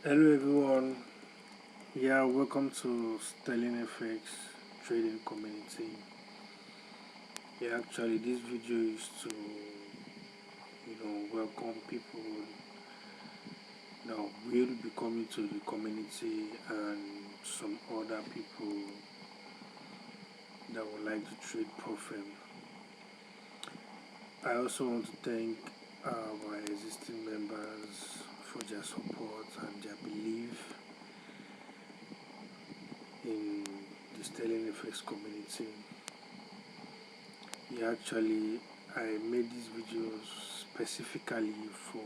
Hello everyone, yeah, welcome to Sterling FX trading community. Yeah, actually this video is to welcome people that will be coming to the community and some other people that would like to trade profit. I also want to thank our existing members for their support and their belief in the Sterling FX community. Yeah, actually I made these videos specifically for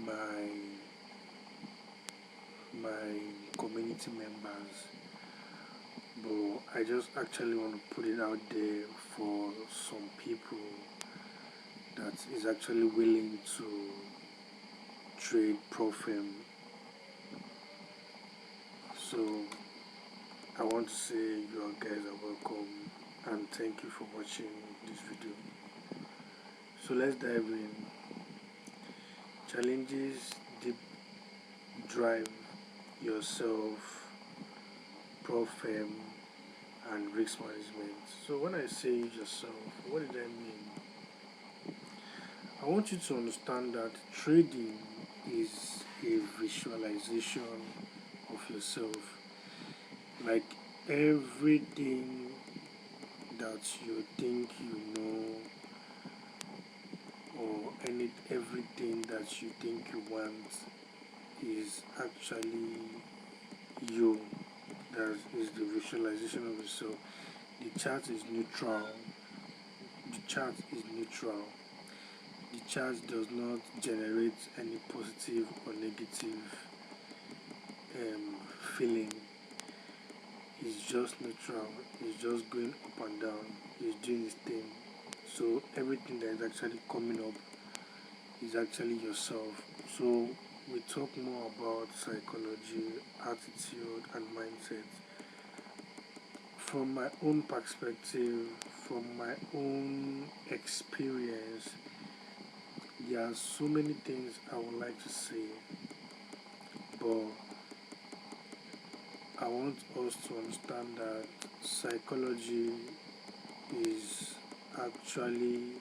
my my community members, but I just actually want to put it out there for some people that is actually willing to trade profit. So I want to say you guys are welcome and thank you for watching this video. So let's dive in. Challenges deep drive yourself, profit and risk management. So when I say yourself, what did I mean? I want you to understand that trading is a visualization of yourself. Like everything that you think you know, or everything that you think you want is actually you. That is the visualization of yourself. The chart is neutral. The chart is neutral. The chart does not generate any positive or negative feeling. It's just neutral. It's just going up and down. It's doing its thing. So everything that is actually coming up is actually yourself. So we talk more about psychology, attitude and mindset. From my own perspective, from my own experience, there are so many things I would like to say, but I want us to understand that psychology is actually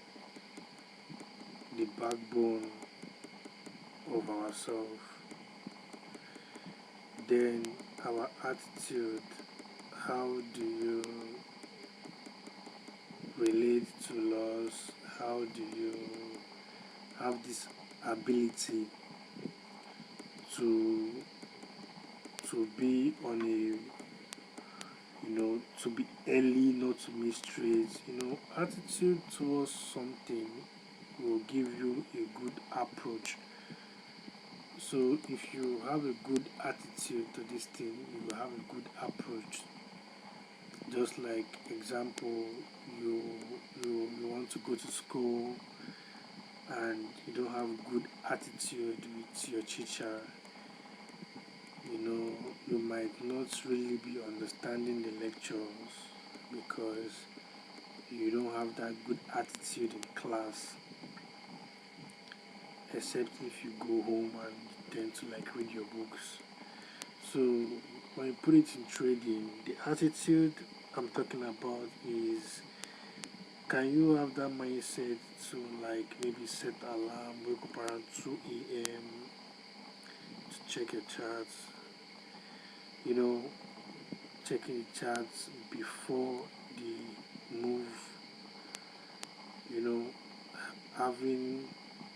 the backbone of ourselves. Then our attitude, how do you relate to loss? How do you have this ability to be on a to be early, not to miss trades? Attitude towards something will give you a good approach. So if you have a good attitude to this thing, you will have a good approach. Just like example, you want to go to school and you don't have good attitude with your teacher, you might not really be understanding the lectures because you don't have that good attitude in class, except if you go home and tend to read your books. So when you put it in trading, the attitude I'm talking about is, can you have that mindset to maybe set alarm, wake up around 2 a.m. to check your charts, checking the charts before the move,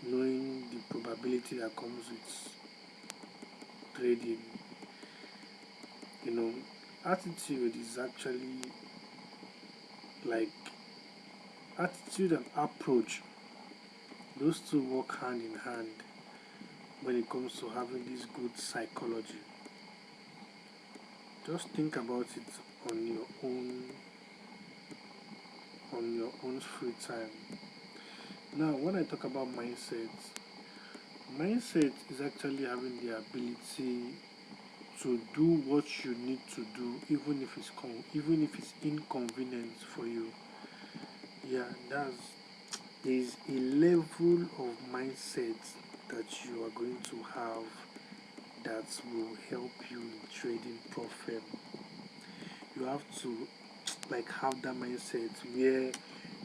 knowing the probability that comes with trading. Attitude is actually attitude and approach. Those two work hand in hand when it comes to having this good psychology. Just think about it on your own free time. Now when I talk about mindset is actually having the ability to do what you need to do, even if it's inconvenient for you. Yeah, there's a level of mindset that you are going to have that will help you in trading profit. You have to like have that mindset where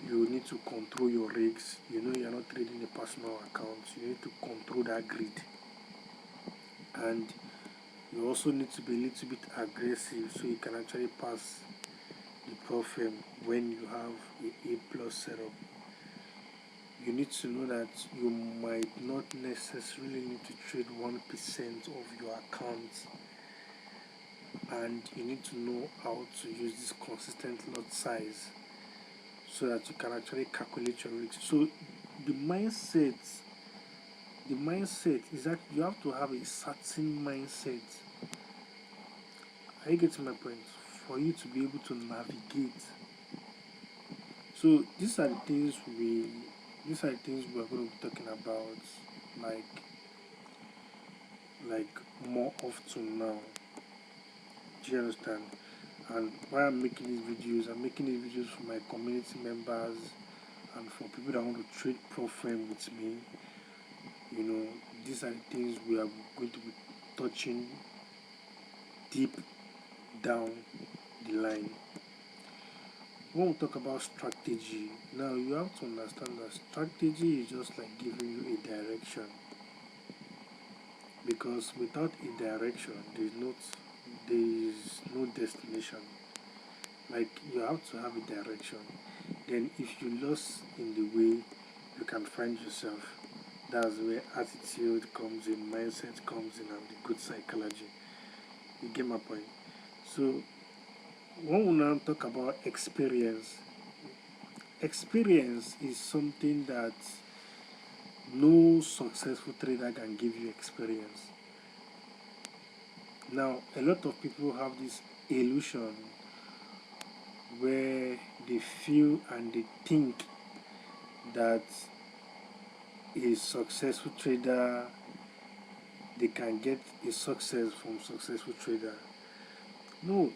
you need to control your risks. You know you're not trading a personal account. You need to control that greed, and you also need to be a little bit aggressive so you can actually pass the profit when you have a plus setup. You need to know that you might not necessarily need to trade 1% of your account, and you need to know how to use this consistent lot size so that you can actually calculate your risk. So the mindset the mindset is that you have to have a certain mindset. Are you getting my point? For you to be able to navigate. So these are the things we are going to be talking about, like like more often now. Do you understand? And why I'm making these videos, I'm making these videos for my community members and for people that want to trade profit with me. You know, these are the things we are going to be touching deep down the line. When we talk about strategy, now you have to understand that strategy is just like giving you a direction, because without a direction there is no destination. Like you have to have a direction. Then if you lose in the way, you can find yourself. That's where attitude comes in, mindset comes in, and the good psychology. You get my point? So when we now talk about experience, experience is something that no successful trader can give you experience. Now, a lot of people have this illusion where they feel and they think that a successful trader, they can get a success from successful trader. No,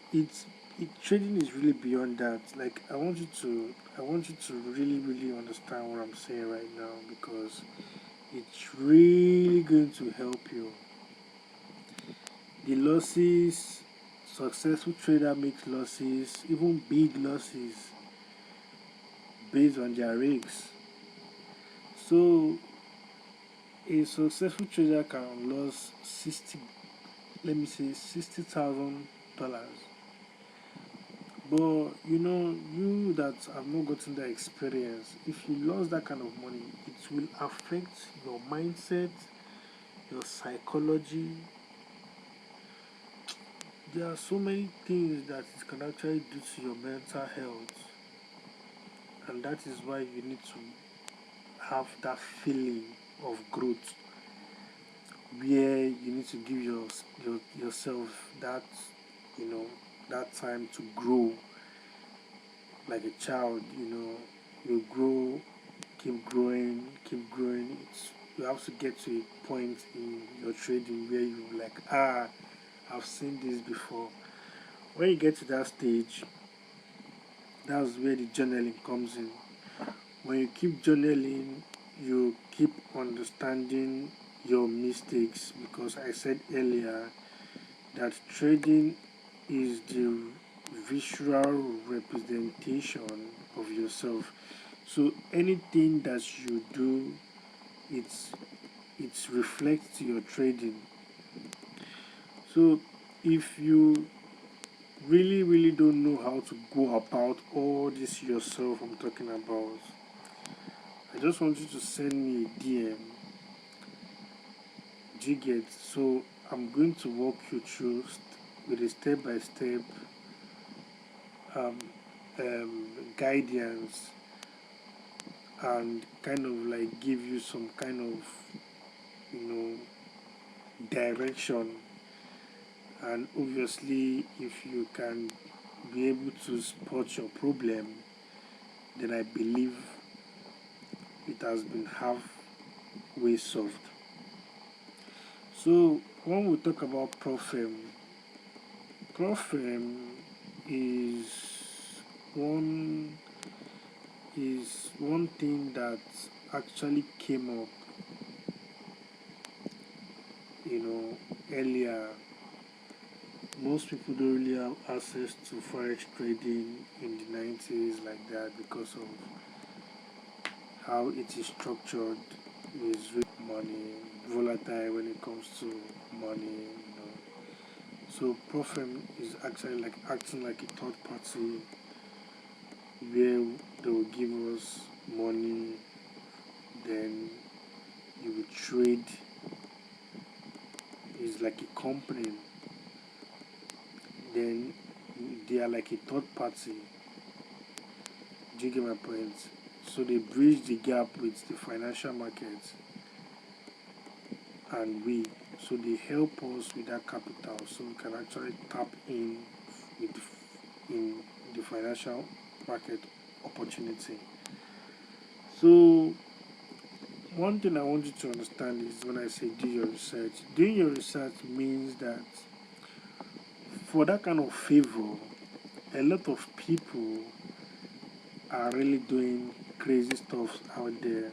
trading is really beyond that. Like I want you to really understand what I'm saying right now, because it's really going to help you. The losses, successful trader makes losses, even big losses, based on their risks. So a successful trader can lose 60, let me say $60,000. But you know, you that have not gotten that experience, if you lose that kind of money, it will affect your mindset, your psychology. There are so many things that it can actually do to your mental health, and that is why you need to have that feeling of growth, where you need to give yourself that, you know, that time to grow like a child. You know, you grow, keep growing. You have to get to a point in your trading where you like, I've seen this before. When you get to that stage, that's where the journaling comes in. When you keep journaling, you keep understanding your mistakes, because I said earlier that trading is the visual representation of yourself. So anything that you do, it's it reflects to your trading. So if you really don't know how to go about all this yourself I'm talking about, I just want you to send me a DM. Do you get? So I'm going to walk you through with a step-by-step um, guidance, and kind of like give you some kind of, you know, direction. And obviously, if you can be able to spot your problem, then I believe it has been halfway solved. So when we talk about Profem is one one thing that actually came up, you know, earlier, most people don't really have access to forex trading in the 90s like that because of how it is structured. Is really money volatile when it comes to money. So Profem is actually like acting like a third party where they will give us money, then you will trade. Is like a company, then they are like a third party. Do you get my point? So they bridge the gap with the financial markets and we. So they help us with that capital so we can actually tap in with in the financial market opportunity. So one thing I want you to understand is when I say do your research, doing your research means that for that kind of favor, a lot of people are really doing crazy stuff out there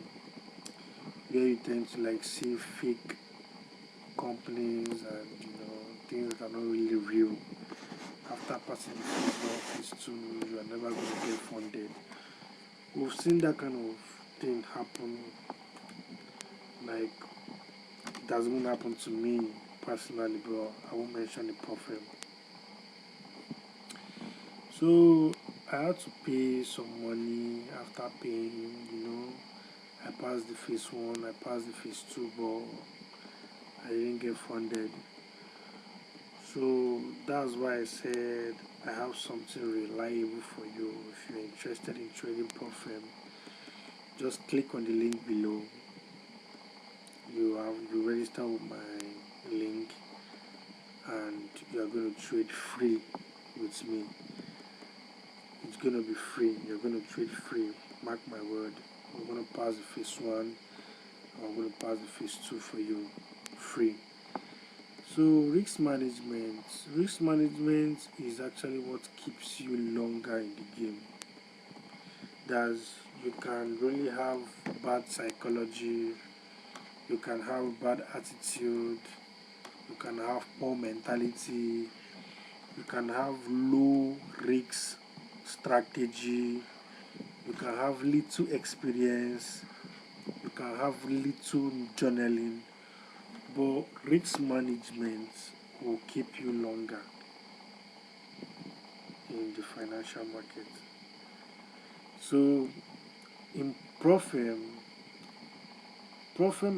where you tend to like see fake companies and things that are not really real. After passing the phase 1, phase 2, you are never going to get funded. We've seen that kind of thing happen. Like it hasn't happened to me personally, but I won't mention the profile. So I had to pay some money. After paying, I passed the phase 1, I passed the phase 2, but I didn't get funded. So that's why I said I have something reliable for you. If you're interested in trading Profem, just click on the link below. You register with my link and you are going to trade free with me. It's going to be free. You're going to trade free. Mark my word. I'm going to pass the phase 1. I'm going to pass the phase 2 for you free. So risk management is actually what keeps you longer in the game. That's you can really have bad psychology, you can have bad attitude, you can have poor mentality, you can have low risk strategy, you can have little experience, you can have little journaling, but risk management will keep you longer in the financial market. So in Profem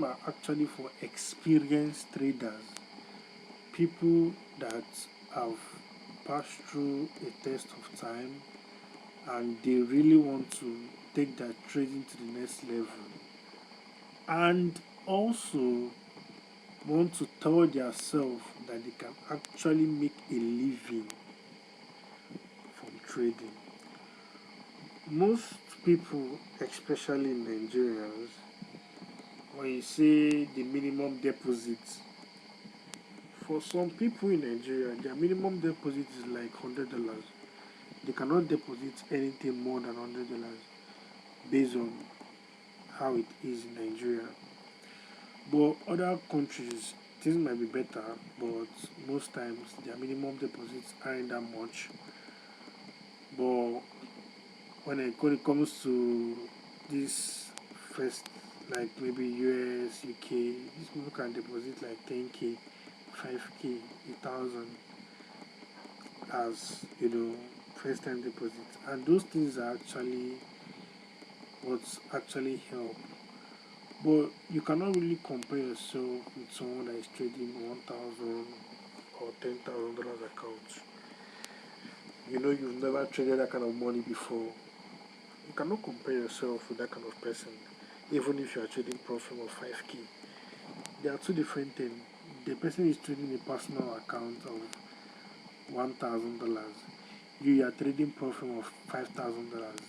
are actually for experienced traders, people that have passed through a test of time and they really want to take their trading to the next level and also want to tell themselves that they can actually make a living from trading. Most people, especially Nigerians, when you say the minimum deposit, for some people in Nigeria, their minimum deposit is like $100. They cannot deposit anything more than $100 based on how it is in Nigeria. But other countries, things might be better, but most times their minimum deposits aren't that much. But when it comes to this first, like maybe US, UK, these people can deposit like 10k, 5k, 1,000 as first time deposit, and those things are actually what's actually help. But you cannot really compare yourself with someone that is trading 1,000 or $10,000 account. You've never traded that kind of money before. You cannot compare yourself with that kind of person, even if you are trading profit of 5k. There are two different things. The person is trading a personal account of $1,000. You are trading profit of $5,000.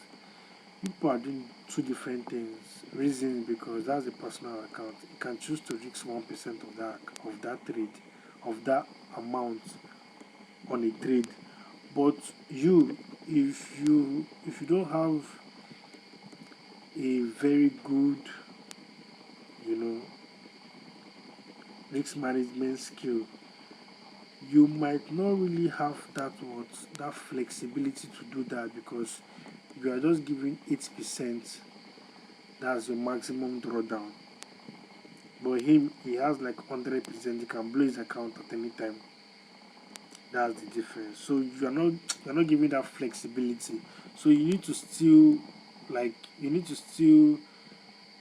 People are doing two different things. Reason because that's a personal account. You can choose to risk 1% of that trade, of that amount on a trade. But if you don't have a very good, risk management skill, you might not really have that flexibility to do that, because you are just giving 8%. That's your maximum drawdown. But him, he has like 100%. He can blow his account at any time. That's the difference. So you're not giving that flexibility. So you need to still, like, you need to still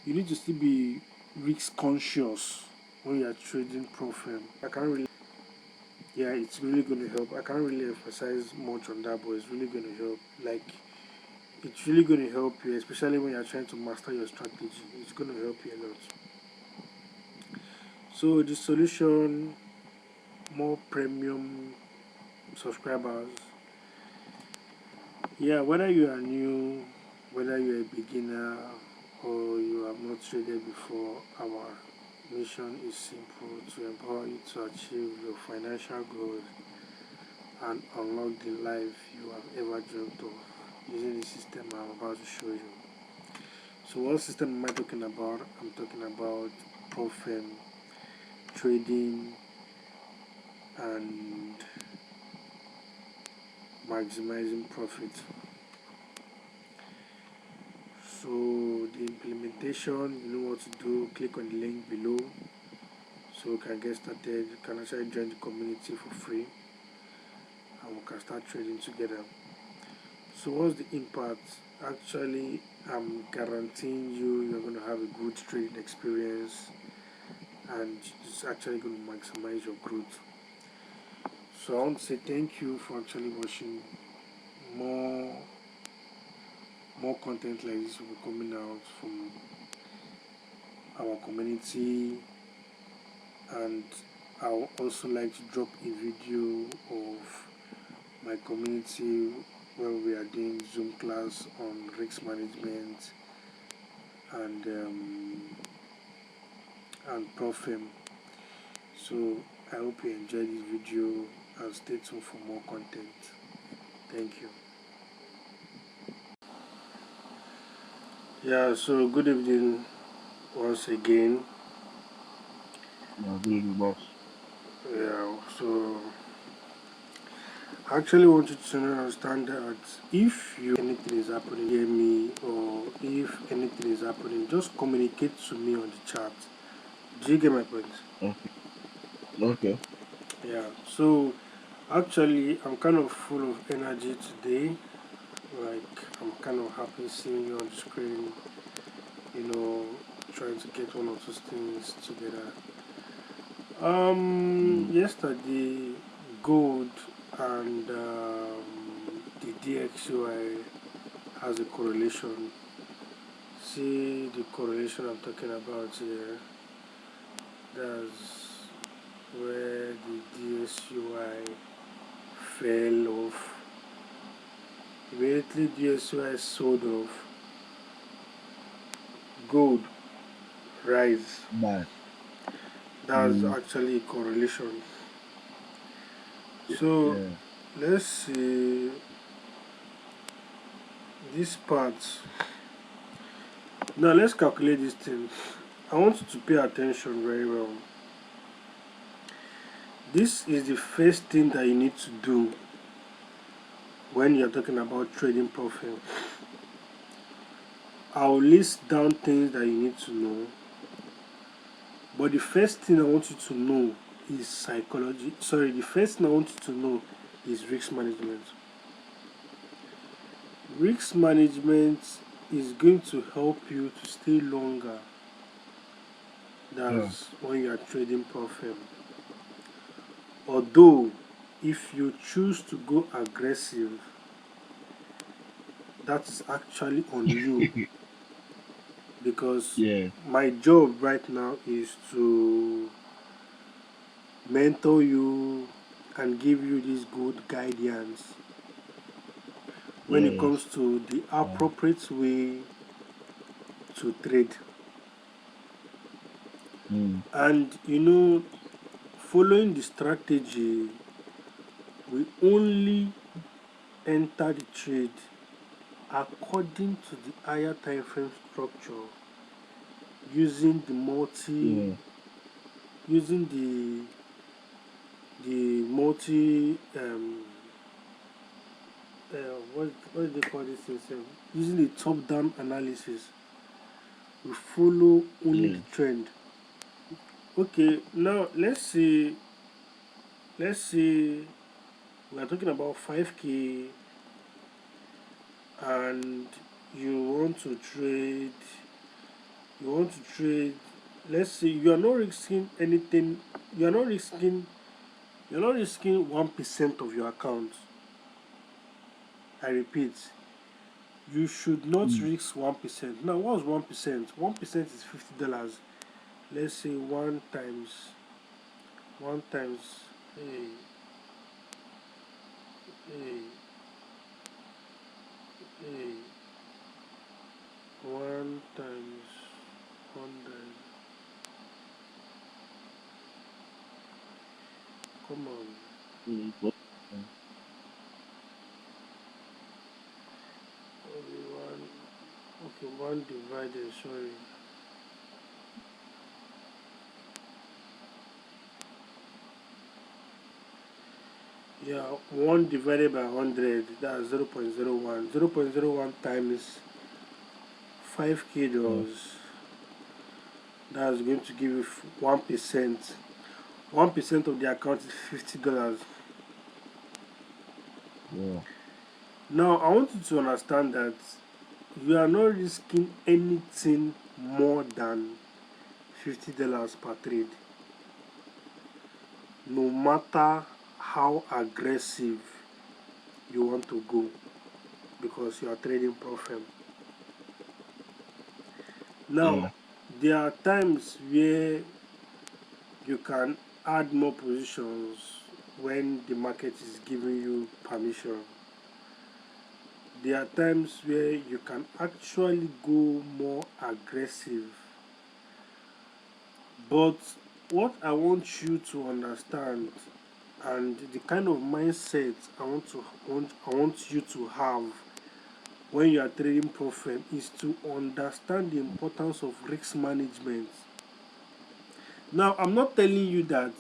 be risk conscious when you're trading profile. I can't really, yeah, it's really going to help. I can't really emphasize much on that, but it's really going to help. Like, it's really going to help you, especially when you're trying to master your strategy. It's going to help you a lot. So the solution: more premium subscribers. Yeah, whether you are new, whether you're a beginner, or you have not traded before, our mission is simple: to empower you to achieve your financial goals and unlock the life you have ever dreamt of using the system I'm about to show you. So what system am I talking about? I'm talking about profit trading and maximizing profit. So the implementation, you know what to do. Click on the link below so we can get started. You can actually join the community for free and we can start trading together. So what's the impact? Actually, I'm guaranteeing you're going to have a good trading experience, and it's actually going to maximize your growth. So I want to say thank you for actually watching. More content like this will be coming out from our community, and I would also like to drop a video of my community where we are doing Zoom class on risk management and Profim. So I hope you enjoyed this video and stay tuned for more content. Thank you. Yeah, so good evening once again. Good evening, boss. Yeah, so I actually want you to understand that if anything is happening, hear me, or if anything is happening, just communicate to me on the chat. Do you get my point? Okay. Okay. Yeah, so actually I'm kind of full of energy today. Like, I'm kind of happy seeing you on the screen, you know, trying to get one or two things together. Mm. Yesterday, gold and the DXY has a correlation. See the correlation I'm talking about here. That's where the DSUI fell off. Immediately DSUI sold off, gold rise. Bye. That's Mm. actually a correlation. So Yeah. let's see this part. Now let's calculate this thing. I want you to pay attention very well. This is the first thing that you need to do when you're talking about trading profit. I'll list down things that you need to know, but the first thing I want you to know is psychology. Sorry, the first thing I want you to know is risk management. Risk management is going to help you to stay longer. Yeah. That's when you are trading profit. Although, if you choose to go aggressive, that's actually on you, because Yeah. my job right now is to mentor you and give you this good guidance when it Yes. comes to the Uh, appropriate way to trade. mm. And following the strategy, we only enter the trade according to the higher time frame structure, using the multi Yeah. using the multi what do they call this thing? Using the top down analysis, we follow only Yeah. the trend. Okay, now let's say we are talking about 5k and you want to trade you want to trade let's say you are not risking anything, you are not risking you're not risking 1% of your account. I repeat, you should not Mm. risk 1%. Now what's 1%? 1% is $50. Let's say one times hey, hey, hey, 1 times 100. Come on. Mm. But, Only one. Okay, one divided. Sorry. Yeah, 1 divided by 100. That's 0.01. 0.01 times 5k yeah. dollars. That's going to give you 1%. 1% of the account is $50. Yeah. Now I want you to understand that you are not risking anything more than $50 per trade, no matter how aggressive you want to go, because you are trading profit. Now, Yeah. there are times where you can add more positions when the market is giving you permission. There are times where you can actually go more aggressive. But what I want you to understand and the kind of mindset I want you to have when you are trading profit is to understand the importance of risk management. Now, I'm not telling you that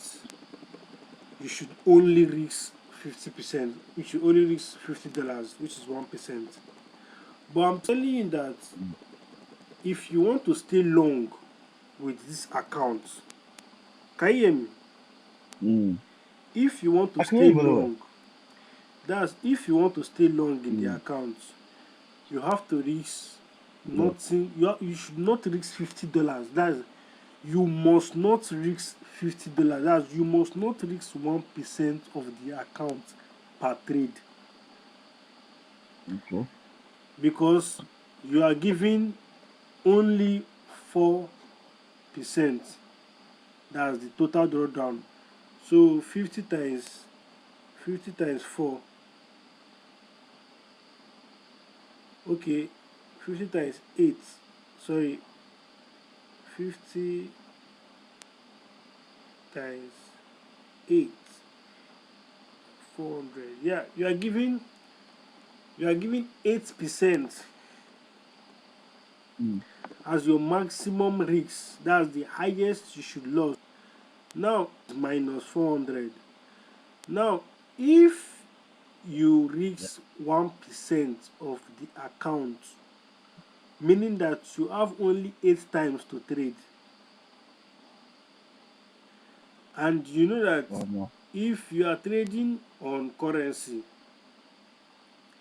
you should only risk 50%, you should only risk $50, which is 1%. But I'm telling you that Mm. if you want to stay long with this account, can you hear me? Mm. If you want to I can hear stay you, by the way. long, that's if you want to stay long in the Mm. account, you have to risk Yeah. nothing. You should not risk $50. That's you must not risk $50. That's you must not risk 1% of the account per trade, Okay. because you are giving only 4%. That's the total drawdown. So 50 times 4. Okay, 50 times 8. Sorry, 50 times 8. 400. Yeah, you are giving 8% Mm. as your maximum risk. That's the highest you should lose. Now minus 400. Now, if you Yeah. risk 1% of the account, meaning that you have only 8 times to trade, and you know that No. if you are trading on currency,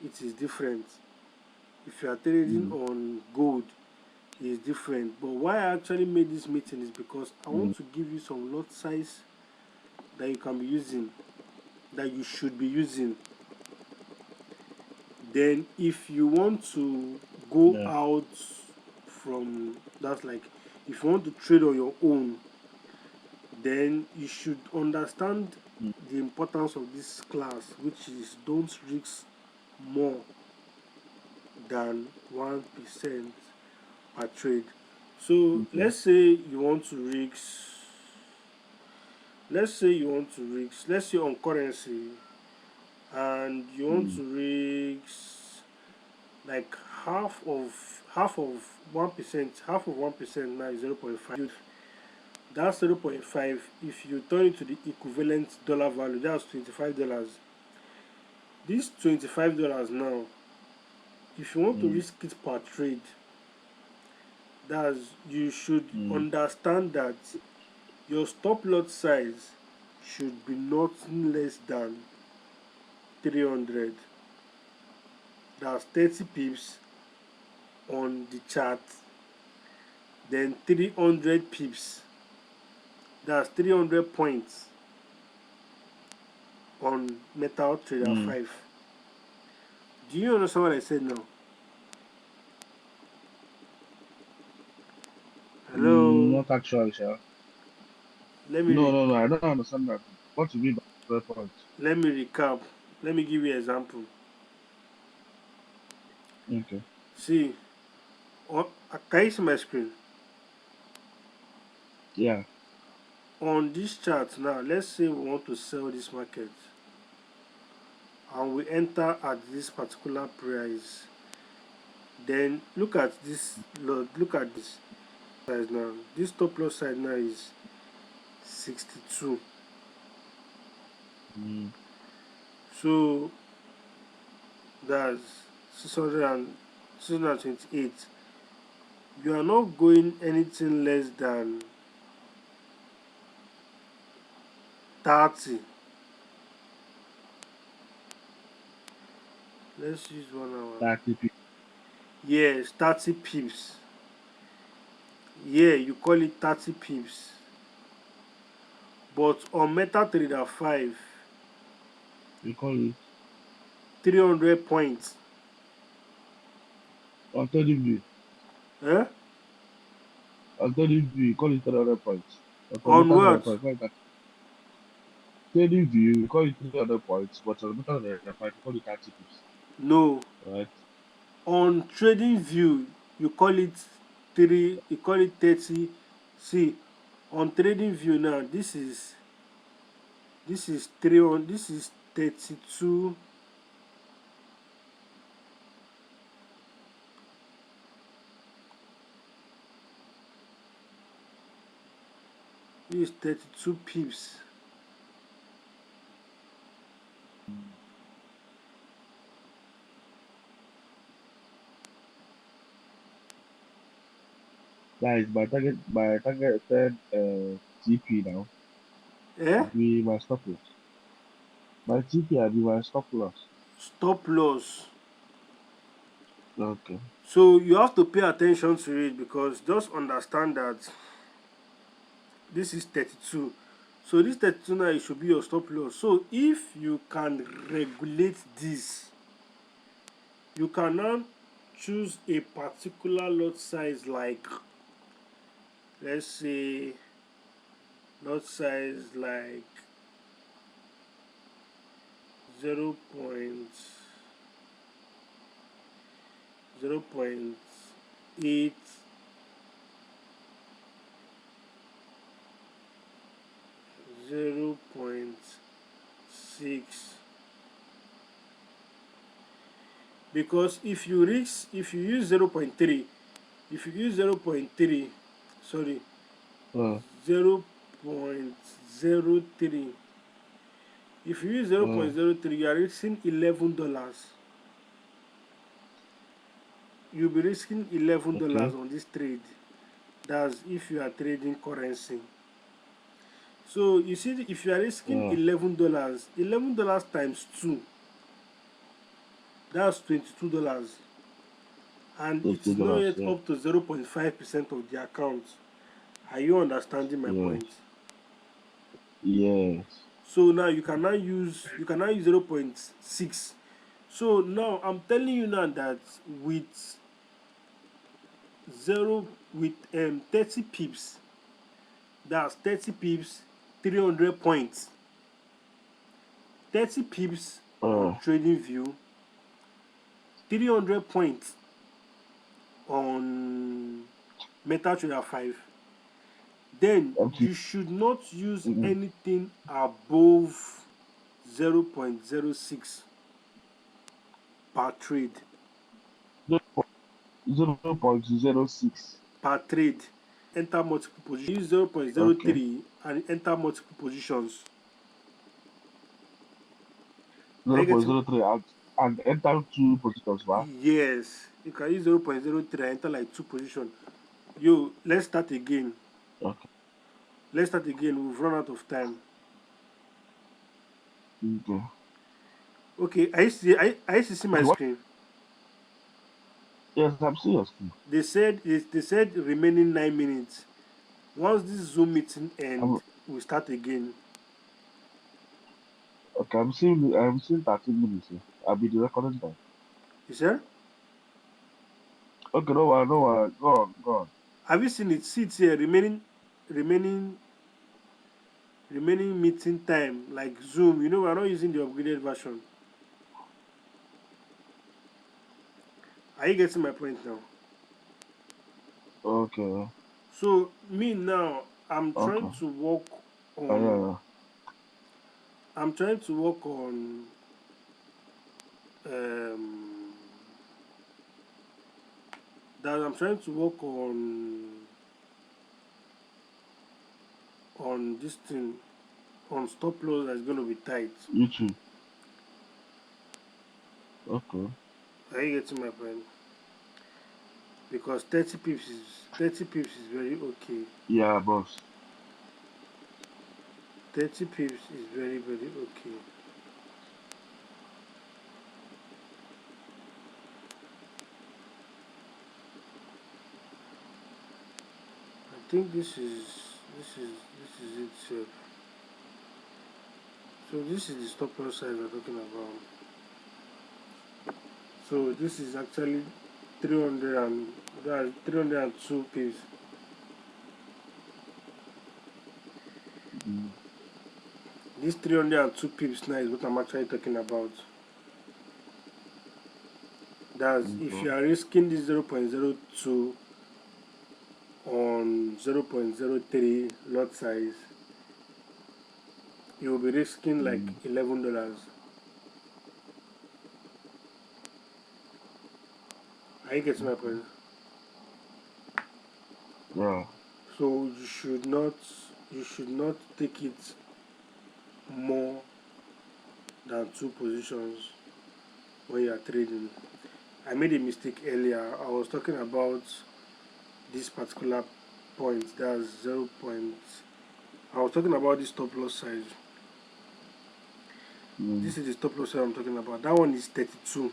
it is different. If you are trading Mm. on gold, is different. But why I actually made this meeting is because I Mm. want to give you some lot size that you can be using, that you should be using. Then if you want to go Yeah. out from that's like if you want to trade on your own, then you should understand Mm. the importance of this class, which is don't risk more than 1% per trade. So Okay. let's say on currency, and you want Mm. to risk like half of 1%. Half of 1% now is 0.5. That's 0.5. If you turn it to the equivalent dollar value, that's $25. This $25 now, if you want to Mm. risk it per trade, that's you should Mm. understand that your stop loss size should be nothing less than 300. That's 30 pips on the chart, then 300 pips, that's 300 points on Metal Trader Mm. 5. Do you understand what I said now? Hello? Not actually, sir. Let me No, re- no, no. I don't understand that. What you mean by 12 points? let me recap. Let me give you an example. Okay. See, can you see my screen? Yeah. On this chart now, let's say we want to sell this market and we enter at this particular price. Then look at this. Look at this size now. This top loss side now is 62. Mm. So that's 628. You are not going anything less than 30. Let's use 1 hour. 30 people. Yes, 30 pips. Yeah, you call it 30 pips. But on MetaTrader 5, You call it 300 points. alternative view. Eh? Alternative view, you call it 300 points. On Automatic 300 what? points. Like that. Trading view, you call it 300 points, but automatic 300 points, you call it 30 pips. No. Right? On TradingView, you call it 30. See, on TradingView now, this is 300, this is 32. This is 32 pips. That is my targeted TP now. Eh? I'll be my stop loss. My TP, I'll be my stop loss. Stop loss. Okay. So you have to pay attention to it, because just understand that this is 32. So this 32 now, it should be your stop loss. So if you can regulate this, you can now choose a particular lot size, like let's say lot size like 0. 0.8, 0.6. Because if you use 0.3, if you use 0.3, sorry, Uh, 0.03, if you use uh, 0.03, you are risking $11. You'll be risking $11 okay. on this trade. That's if you are trading currency. So you see, if you are risking Uh, $11 times 2, that's $22. And so it's not $2, yet yeah. up to 0.5% of the account. Are you understanding my Yes. point? Yes. So now you cannot use 0.6. So now I'm telling you now that with 30 pips, that's 30 pips, 300 points. 30 pips on Uh, TradingView, 300 points on MetaTrader 5. Then okay. you should not use Mm. anything above 0.06 per trade. 0.06. Per trade. enter multiple positions. Use zero point zero Okay. 0.03 and enter multiple positions. Are Zero you point getting? zero three and enter two positions, right? Yes. You can use 0.03 and enter like two positions. Yo, let's start again. Okay. Let's start again. We've run out of time. Okay. Okay, I used to see my Okay. What? screen. Yes, I'm serious. They said remaining 9 minutes. Once this Zoom meeting I'm ends, we start again. okay. I'm seeing 13 minutes here. I'll be the recording time. You said? Okay, no worry, no worry. Go on, go on. Have you seen it? See it here. Remaining, remaining meeting time like Zoom. You know we're not using the upgraded version. Are you getting my point now? Okay. So me now, I'm trying Okay. to work Yeah, on. yeah. I'm trying to work on. Um, that I'm trying to work on this thing on stop loss that's going to be tight. YouTube. Okay. Are you getting my point? Because 30 pips is very okay. Yeah, boss. 30 pips is very okay. I think this is it, sir. So this is the stop loss size we're talking about. So this is actually 300 and that's 302 pips. Mm, This 302 pips now is what I'm actually talking about. That's if okay. you are risking this 0.02 on 0.03 lot size, you will be risking like Mm, $11. Are you getting my okay. point? Yeah. So you should not take it more than two positions when you are trading. I made a mistake earlier. I was talking about this particular point. That's 0. I was talking about this stop loss size. Mm, This is the stop loss size I'm talking about. That one is 32.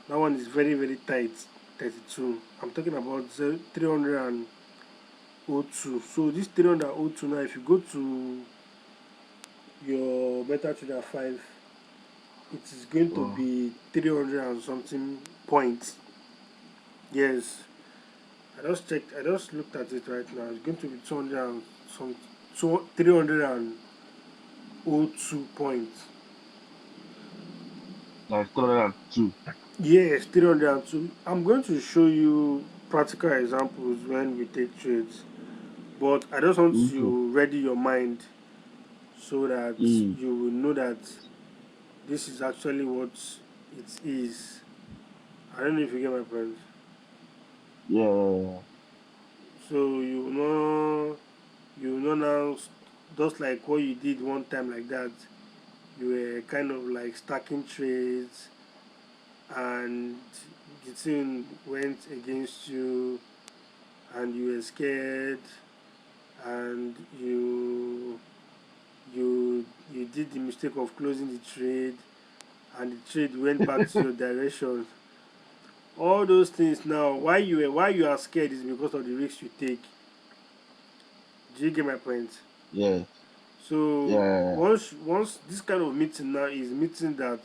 That one is very tight. 32. I'm talking about 302. So this 302 now, if you go to your MetaTrader 5, it is going to yeah. be 300 and something points. Yes, I just checked. I just looked at it right now. It's going to be 200 and some 302 points. Like 302. Yes, 302. I'm going to show you practical examples when we take trades, but I just want Okay. to ready your mind so that Mm, you will know that this is actually what it is. I don't know if you get my point. yeah, yeah, yeah. So you know now, just like what you did one time like that, you were kind of like stacking trades and the thing went against you and you were scared and you did the mistake of closing the trade and the trade went back to your direction. All those things now, why you are scared is because of the risks you take. Do you get my point? Yeah, yeah, So yeah, yeah. once this kind of meeting now is meeting that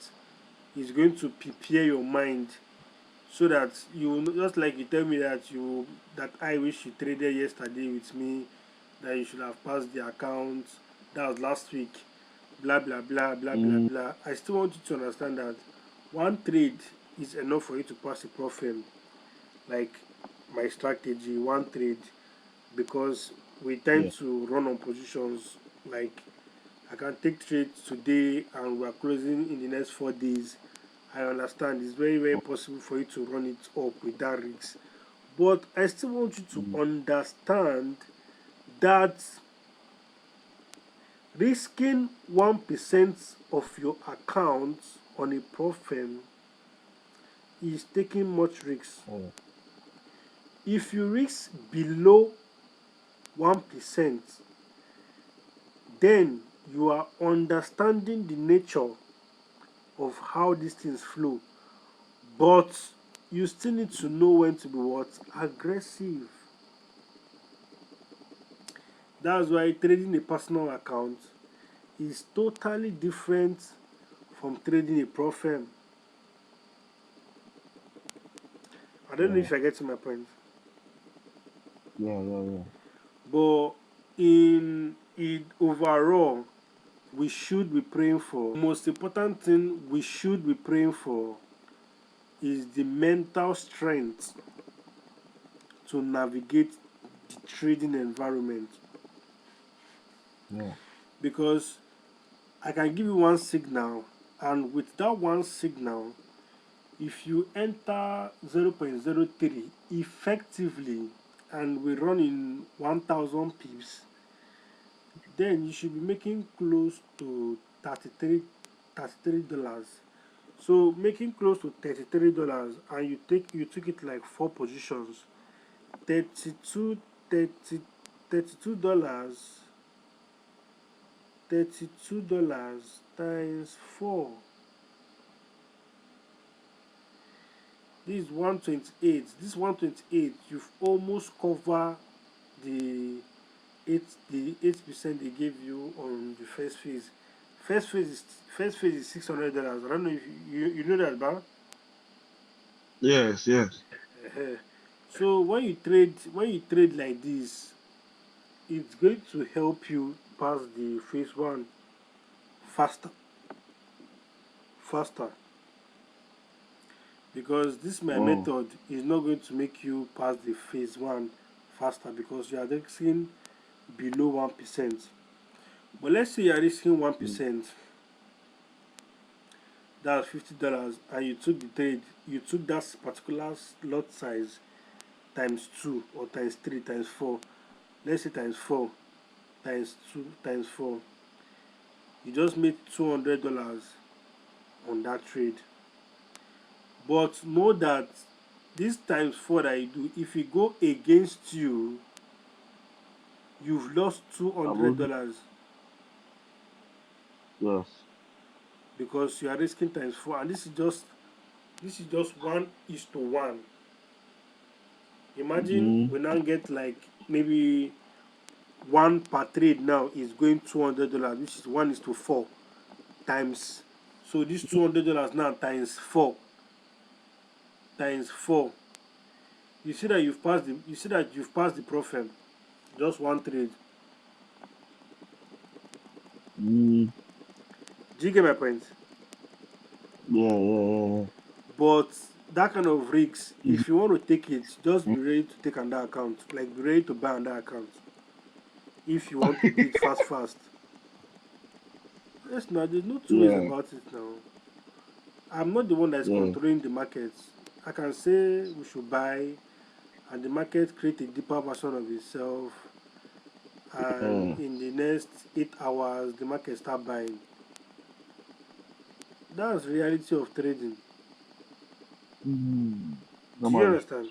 is going to prepare your mind so that just like you tell me that I wish you traded yesterday with me, that you should have passed the account, that was last week, blah blah blah blah blah Mm, blah. I still want you to understand that one trade is enough for you to pass a profit. Like my strategy, one trade, because we tend yeah. to run on positions. Like I can take trades today and we are closing in the next 4 days. I understand it's very possible for you to run it up with that risk, But I still want you Mm. to understand that risking 1% of your account on a prop firm is taking much risk. Mm. If you risk below 1%, then you are understanding the nature of how these things flow. But you still need to know when to be what? Aggressive. That's why trading a personal account is totally different from trading a prop firm. I don't know Yeah. if I get to my point. Yeah. Yeah. Yeah. But in overall, we should be praying for. The most important thing we should be praying for is the mental strength to navigate the trading environment. Yeah. Because I can give you one signal, and with that one signal, if you enter 0.03 effectively and we run in 1000 pips, then you should be making close to 33 dollars. So making close to $33, and you took it like four positions, 32 30 $32, $32 times 4, this is 128. This 128, you've almost covered the 8% they gave you on the first phase. First phase is $600. I don't know if you know that, about. Yes. Yes. So when you trade like this, it's going to help you pass the phase one faster, faster. Because this my Mm. method is not going to make you pass the phase one faster because you are risking below 1%. But let's say you are risking one Mm. percent, that's $50, and you took the trade, you took that particular lot size times two or times three times four. Let's say times four, times two times four. You just made $200 on that trade. But know that this times four that you do, if it go against you, you've lost two hundred Abu. dollars Yes. because you are risking times four, and this is just 1:1. Imagine Mm. we now get like maybe one per trade now is going $200, which is 1:4 times. So this $200 now times four. You see that you've passed the profit, just one trade. Mm. Do you get my point? Yeah. Yeah. Yeah. But that kind of risks, Yeah. if you want to take it, just Mm. be ready to take on that account. Like be ready to buy on that account. If you want to do it fast, fast. Yes, now there's no two ways Yeah. about it now. I'm not the one that's Yeah. controlling the market. I can say we should buy, and the market create a deeper version of itself, and Mm. in the next 8 hours the market start buying. That's reality of trading. Mm. Do you Normally. understand?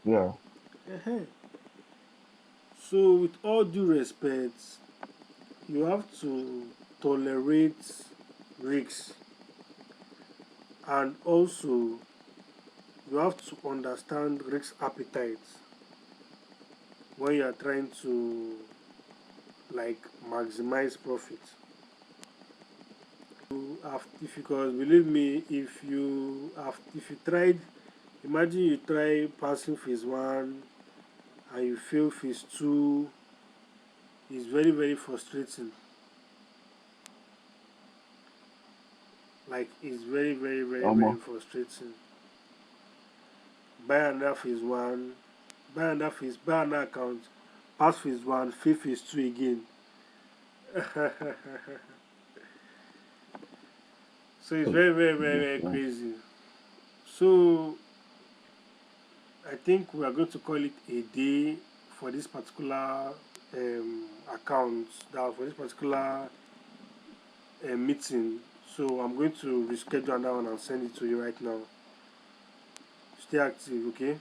Yeah. uh So with all due respect, you have to tolerate risks, and also you have to understand risk appetite when you are trying to like maximize profit. If because believe me, if you tried, imagine you try passing phase one and you fail phase two, it's very very frustrating. Like it's very very very very Almost. frustrating. Buy another phase one, buy another account, pass phase one, fail phase two again. So it's very very very very Yeah. crazy. So I think we are going to call it a day for this particular account, that for this particular meeting. So I'm going to reschedule that one and send it to you right now. Stay active, okay?